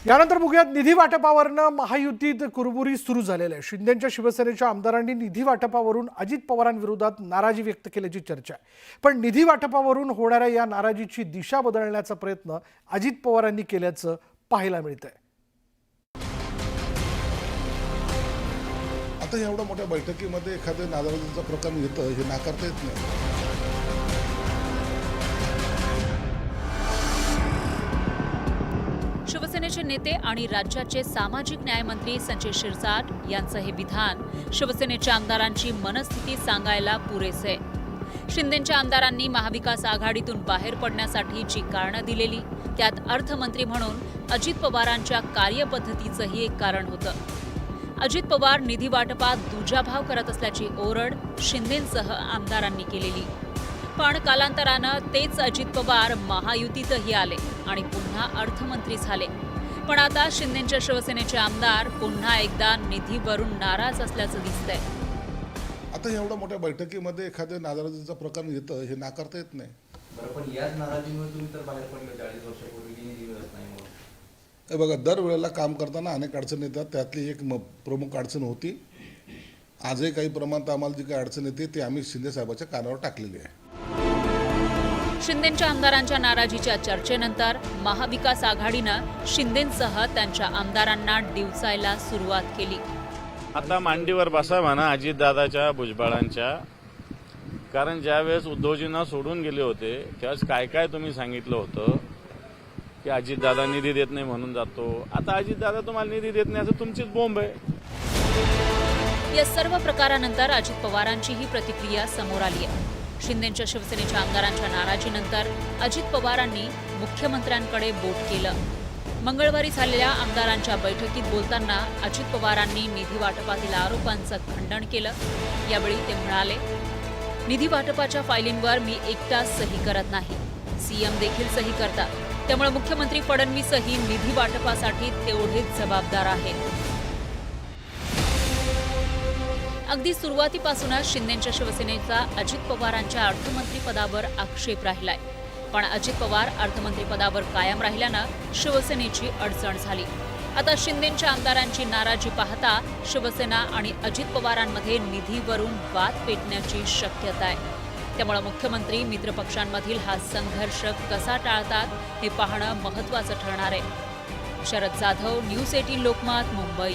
यानंतर बघूयात निधी वाटपावरनं महायुतीत कुरबुरी सुरू झालेली आहे। शिंदेच्या शिवसेनेच्या आमदारांनी निधी वाटपावरून अजित पवारांविरोधात नाराजी व्यक्त केल्याची चर्चा आहे। पण निधी वाटपावरून होणाऱ्या या नाराजीची दिशा बदलण्याचा प्रयत्न अजित पवारांनी केल्याचं पाहायला मिळतंय। आता एवढ्या मोठ्या बैठकीमध्ये एखाद्या नाराजीचा प्रकार येतं हे नाकारता येत नाही। शिवसेनेचे नेते आणि राज्याचे सामाजिक न्याय मंत्री संजय शिरसाट यांचं हे विधान शिवसेनेच्या आमदारांची मनस्थिती सांगायला पुरेसे आहे। शिंदेच्या आमदारांनी महाविकास आघाडीतून बाहेर पडण्यासाठी जी कारणं दिलेली त्यात अर्थमंत्री म्हणून अजित पवारांच्या कार्यपद्धतीचंही एक कारण होतं। अजित पवार निधी वाटपात दुजाभाव करत असल्याची ओरड शिंदेंसह आमदारांनी केलेली। पण कालांतरानं तेच अजित पवार महायुतीतही आले आणि पुन्हा अर्थमंत्री झाले। पण आता शिंदेच्या शिवसेनेचे आमदार पुन्हा एकदा निधीवरून नाराज असल्याचं दिसतंय। आता एवढ्या मोठ्या बैठकीमध्ये एखाद्या नाराजीचा प्रकार येतं हे नाकारता येत नाही। बरं, पण याच नाराजीमुळे तुम्ही तर बाहेर पडले 40 वर्षापूर्वी की निधी मिळत नाही म्हणून। हे बघा, दरवेळेला काम करताना अनेक अडचणी येतात, त्यातली एक प्रमुख अडचण होती। आजही काही प्रमाणात आम्हाला जी काही अडचण येते ती आम्ही शिंदे साहेबांच्या कानावर टाकलेली आहे। शिंदेच्या आमदारांच्या नाराजीच्या चर्चेनंतर महाविकास आघाडीनं शिंदेंसह त्यांच्या आमदारांना डिवचायला सुरुवात केली। आता मांडीवर बसा म्हणा अजितदादाच्या भुजबळांच्या, कारण ज्यावेळेस उद्धवजींना सोडून गेले होते त्यावेळेस काय काय तुम्ही सांगितलं होतं की अजितदादा निधी देत नाही म्हणून जातो। आता अजितदादा तुम्हाला निधी देत नाही असं तुमचीच बोंब आहे। या सर्व प्रकारानंतर अजित पवारांची ही प्रतिक्रिया समोर आली आहे। शिंदेच्या शिवसेनेच्या आमदारांच्या नाराजीनंतर अजित पवारांनी मुख्यमंत्र्यांकडे बोट केलं। मंगळवारी झालेल्या आमदारांच्या बैठकीत बोलताना अजित पवारांनी निधी वाटपातील आरोपांचं खंडन केलं। यावेळी ते म्हणाले, निधी वाटपाच्या फायलींवर मी एकटाच सही करत नाही, सीएम देखील सही करतात, त्यामुळे मुख्यमंत्री फडणवीसही निधी वाटपासाठी तेवढेच जबाबदार आहेत। अगदी सुरुवातीपासूनच शिंदेच्या शिवसेनेचा अजित पवारांच्या अर्थमंत्रीपदावर आक्षेप राहिलाय। पण अजित पवार अर्थमंत्रीपदावर कायम राहिल्यानं शिवसेनेची अडचण झाली। आता शिंदेच्या आमदारांची नाराजी पाहता शिवसेना आणि अजित पवारांमध्ये निधीवरून वाद पेटण्याची शक्यता आहे। त्यामुळे मुख्यमंत्री मित्रपक्षांमधील हा संघर्ष कसा टाळतात हे पाहणं महत्त्वाचं ठरणार आहे। शरद जाधव, न्यूज 18 लोकमत, मुंबई।